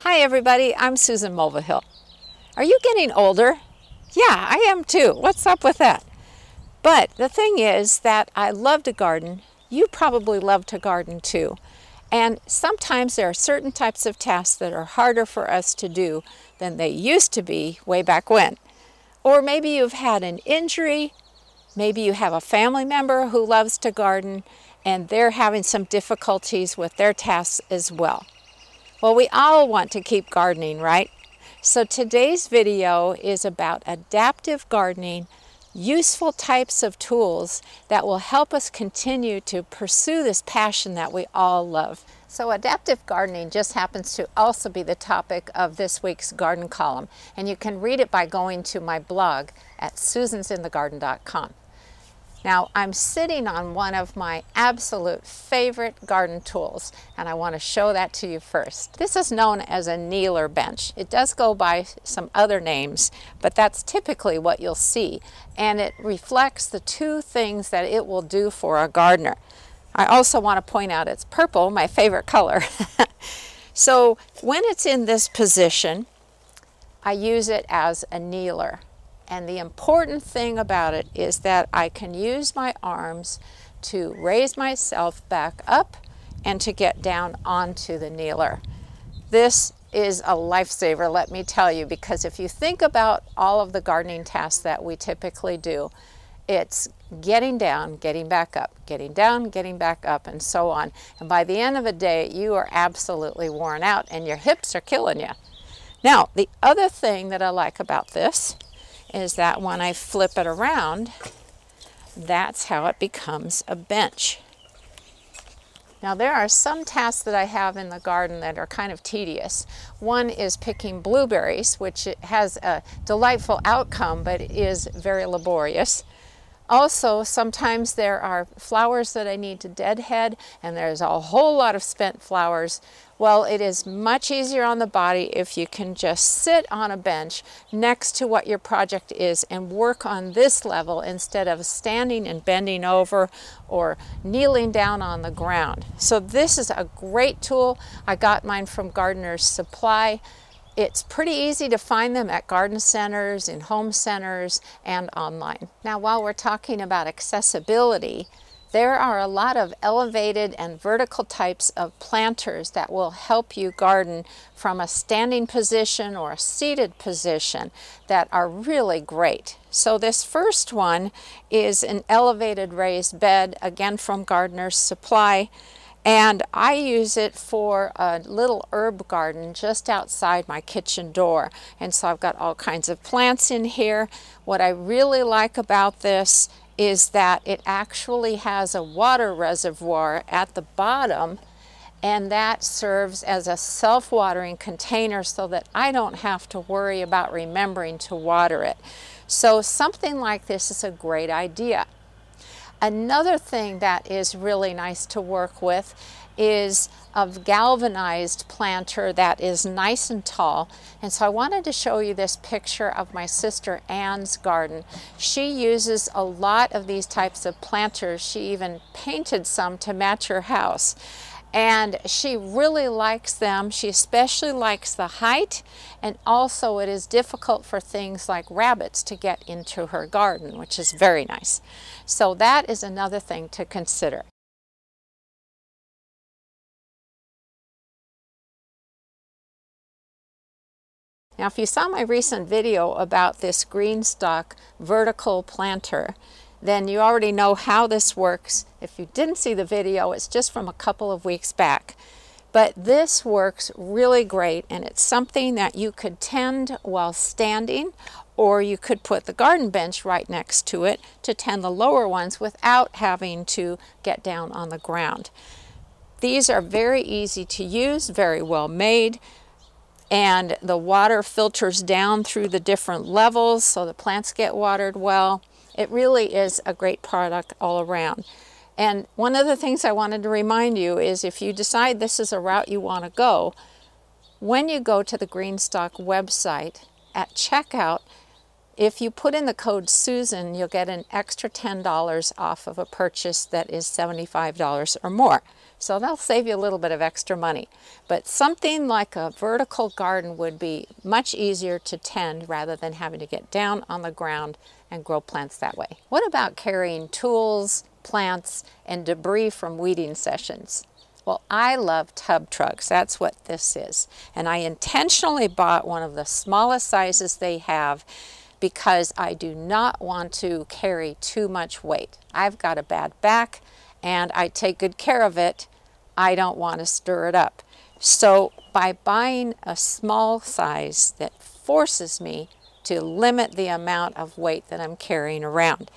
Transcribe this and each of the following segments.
Hi everybody, I'm Susan Mulvihill. Are you getting older? Yeah, I am too. What's up with that? But the thing is that I love to garden. You probably love to garden too. And sometimes there are certain types of tasks that are harder for us to do than they used to be way back when. Or maybe you've had an injury, maybe you have a family member who loves to garden and they're having some difficulties with their tasks as well. Well, we all want to keep gardening, right? So today's video is about adaptive gardening, useful types of tools that will help us continue to pursue this passion that we all love. So adaptive gardening just happens to also be the topic of this week's garden column, and you can read it by going to my blog at susansinthegarden.com. Now, I'm sitting on one of my absolute favorite garden tools, and I want to show that to you first. This is known as a kneeler bench. It does go by some other names, but that's typically what you'll see, and it reflects the two things that it will do for a gardener. I also want to point out it's purple, my favorite color. So when it's in this position, I use it as a kneeler. And the important thing about it is that I can use my arms to raise myself back up and to get down onto the kneeler. This is a lifesaver, let me tell you, because if you think about all of the gardening tasks that we typically do, it's getting down, getting back up, getting down, getting back up, and so on. And by the end of the day, you are absolutely worn out and your hips are killing you. Now, the other thing that I like about this is that when I flip it around, that's how it becomes a bench. Now there are some tasks that I have in the garden that are kind of tedious. One is picking blueberries, which has a delightful outcome, but it is very laborious. Also, sometimes there are flowers that I need to deadhead, and there's a whole lot of spent flowers. Well, it is much easier on the body if you can just sit on a bench next to what your project is and work on this level instead of standing and bending over or kneeling down on the ground. So this is a great tool. I got mine from Gardener's Supply. It's pretty easy to find them at garden centers, in home centers, and online. Now, while we're talking about accessibility, there are a lot of elevated and vertical types of planters that will help you garden from a standing position or a seated position that are really great. So this first one is an elevated raised bed, again from Gardener's Supply. And I use it for a little herb garden just outside my kitchen door. And so I've got all kinds of plants in here. What I really like about this is that it actually has a water reservoir at the bottom, and that serves as a self-watering container so that I don't have to worry about remembering to water it. So something like this is a great idea. Another thing that is really nice to work with is a galvanized planter that is nice and tall. And so I wanted to show you this picture of my sister Ann's garden. She uses a lot of these types of planters. She even painted some to match her house. And she really likes them. She especially likes the height, and also it is difficult for things like rabbits to get into her garden, which is very nice. So that is another thing to consider. Now, if you saw my recent video about this green stock vertical planter, then you already know how this works. If you didn't see the video, it's just from a couple of weeks back. But this works really great, and it's something that you could tend while standing, or you could put the garden bench right next to it to tend the lower ones without having to get down on the ground. These are very easy to use, very well made, and the water filters down through the different levels so the plants get watered well. It really is a great product all around. And one of the things I wanted to remind you is if you decide this is a route you want to go, when you go to the Greenstock website, at checkout, If you put in the code Susan, you'll get an extra $10 off of a purchase that is $75 or more. So that'll save you a little bit of extra money. But something like a vertical garden would be much easier to tend rather than having to get down on the ground and grow plants that way. What about carrying tools, plants, and debris from weeding sessions? Well, I love tub trucks. That's what this is. And I intentionally bought one of the smallest sizes they have because I do not want to carry too much weight. I've got a bad back and I take good care of it. I don't want to stir it up. So by buying a small size that forces me to limit the amount of weight that I'm carrying around.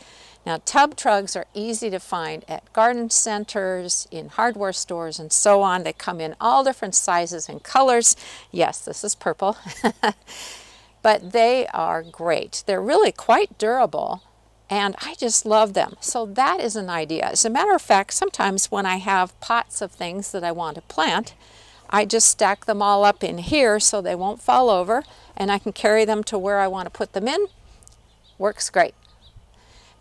Now, tub trucks are easy to find at garden centers, in hardware stores, and so on. They come in all different sizes and colors. Yes, this is purple. But they are great. They're really quite durable, and I just love them. So that is an idea. As a matter of fact, sometimes when I have pots of things that I want to plant, I just stack them all up in here so they won't fall over, and I can carry them to where I want to put them in. Works great.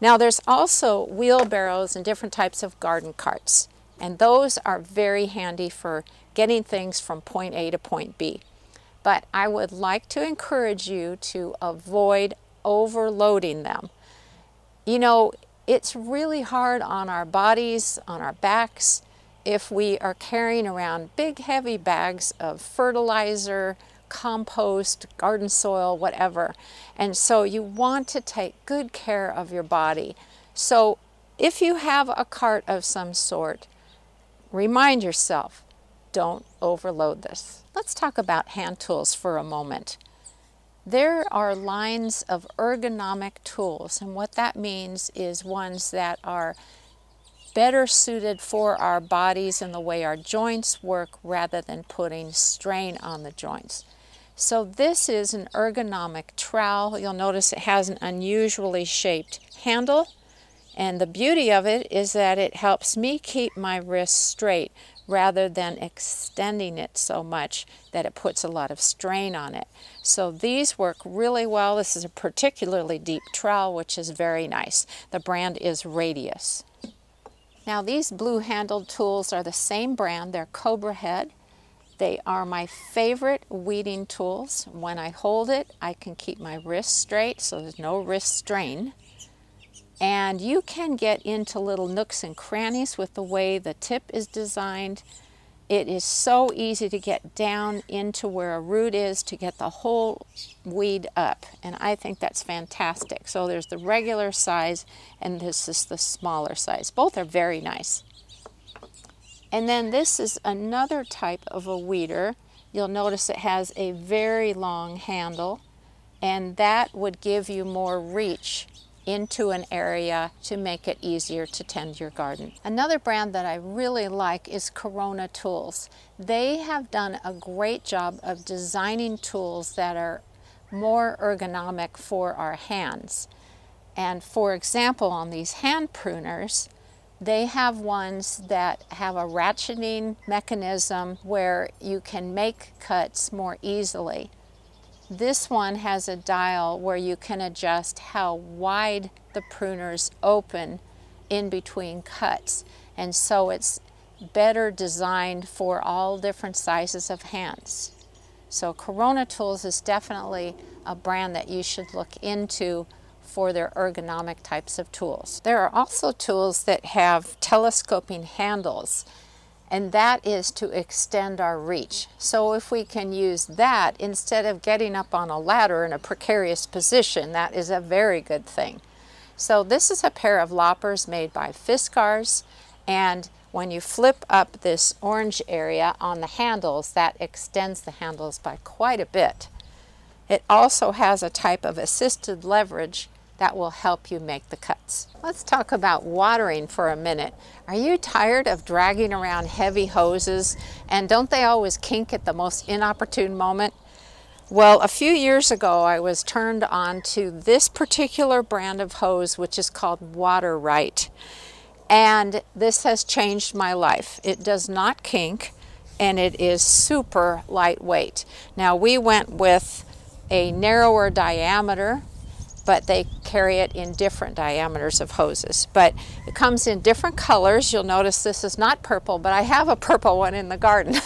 Now there's also wheelbarrows and different types of garden carts, and those are very handy for getting things from point A to point B. But I would like to encourage you to avoid overloading them. You know, it's really hard on our bodies, on our backs, if we are carrying around big heavy bags of fertilizer, compost, garden soil, whatever. And so you want to take good care of your body. So if you have a cart of some sort, remind yourself, don't overload this. Let's talk about hand tools for a moment. There are lines of ergonomic tools, and what that means is ones that are better suited for our bodies and the way our joints work rather than putting strain on the joints. So this is an ergonomic trowel. You'll notice it has an unusually shaped handle, and the beauty of it is that it helps me keep my wrist straight rather than extending it so much that it puts a lot of strain on it. So these work really well. This is a particularly deep trowel, which is very nice. The brand is Radius. Now these blue-handled tools are the same brand. They're Cobra Head. They are my favorite weeding tools. When I hold it, I can keep my wrist straight, so there's no wrist strain. And you can get into little nooks and crannies with the way the tip is designed. It is so easy to get down into where a root is to get the whole weed up. And I think that's fantastic. So there's the regular size, and this is the smaller size. Both are very nice. And then this is another type of a weeder. You'll notice it has a very long handle, and that would give you more reach into an area to make it easier to tend your garden. Another brand that I really like is Corona Tools. They have done a great job of designing tools that are more ergonomic for our hands. And for example, on these hand pruners, they have ones that have a ratcheting mechanism where you can make cuts more easily. This one has a dial where you can adjust how wide the pruners open in between cuts. And so it's better designed for all different sizes of hands. So Corona Tools is definitely a brand that you should look into for their ergonomic types of tools. There are also tools that have telescoping handles, and that is to extend our reach. So if we can use that instead of getting up on a ladder in a precarious position, that is a very good thing. So this is a pair of loppers made by Fiskars, and when you flip up this orange area on the handles, that extends the handles by quite a bit. It also has a type of assisted leverage that will help you make the cuts. Let's talk about watering for a minute. Are you tired of dragging around heavy hoses, and don't they always kink at the most inopportune moment? Well, a few years ago I was turned on to this particular brand of hose, which is called Water Right, and this has changed my life. It does not kink, and it is super lightweight. Now we went with a narrower diameter but they carry it in different diameters of hoses. But it comes in different colors. You'll notice this is not purple, but I have a purple one in the garden.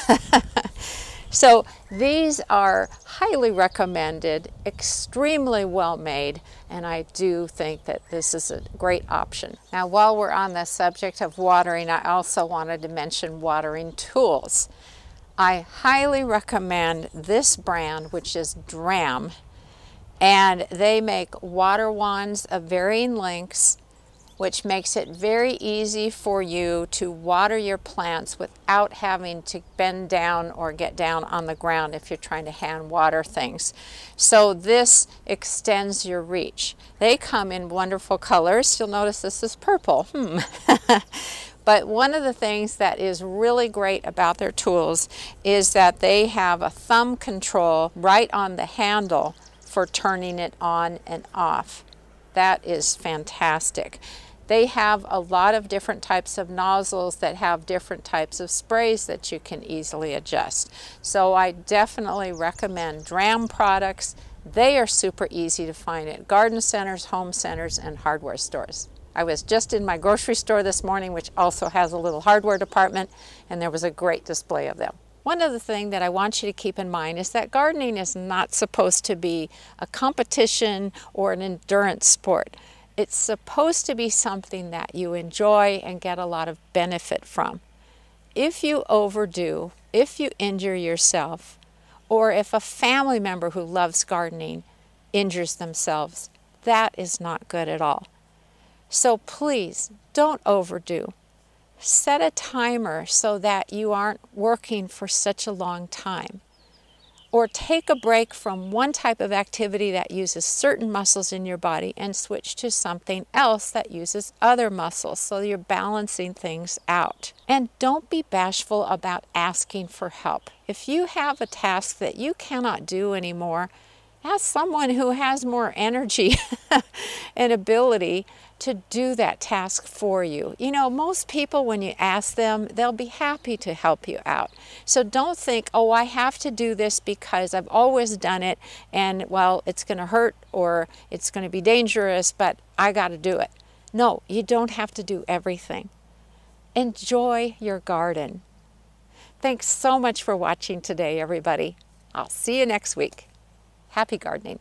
So these are highly recommended, extremely well made, and I do think that this is a great option. Now, while we're on the subject of watering, I also wanted to mention watering tools. I highly recommend this brand, which is Dram, and they make water wands of varying lengths, which makes it very easy for you to water your plants without having to bend down or get down on the ground if you're trying to hand water things. So this extends your reach. They come in wonderful colors. You'll notice this is purple. But one of the things that is really great about their tools is that they have a thumb control right on the handle for turning it on and off. That is fantastic. They have a lot of different types of nozzles that have different types of sprays that you can easily adjust. So I definitely recommend Dram products. They are super easy to find at garden centers, home centers, and hardware stores. I was just in my grocery store this morning, which also has a little hardware department, and there was a great display of them. One other thing that I want you to keep in mind is that gardening is not supposed to be a competition or an endurance sport. It's supposed to be something that you enjoy and get a lot of benefit from. If you overdo, if you injure yourself, or if a family member who loves gardening injures themselves, that is not good at all. So please don't overdo. Set a timer so that you aren't working for such a long time. Or take a break from one type of activity that uses certain muscles in your body and switch to something else that uses other muscles, so you're balancing things out. And don't be bashful about asking for help. If you have a task that you cannot do anymore, ask someone who has more energy and ability to do that task for you. You know, most people, when you ask them, they'll be happy to help you out. So don't think, oh, I have to do this because I've always done it, and well, it's going to hurt or it's going to be dangerous, but I got to do it. No, you don't have to do everything. Enjoy your garden. Thanks so much for watching today, everybody. I'll see you next week. Happy gardening.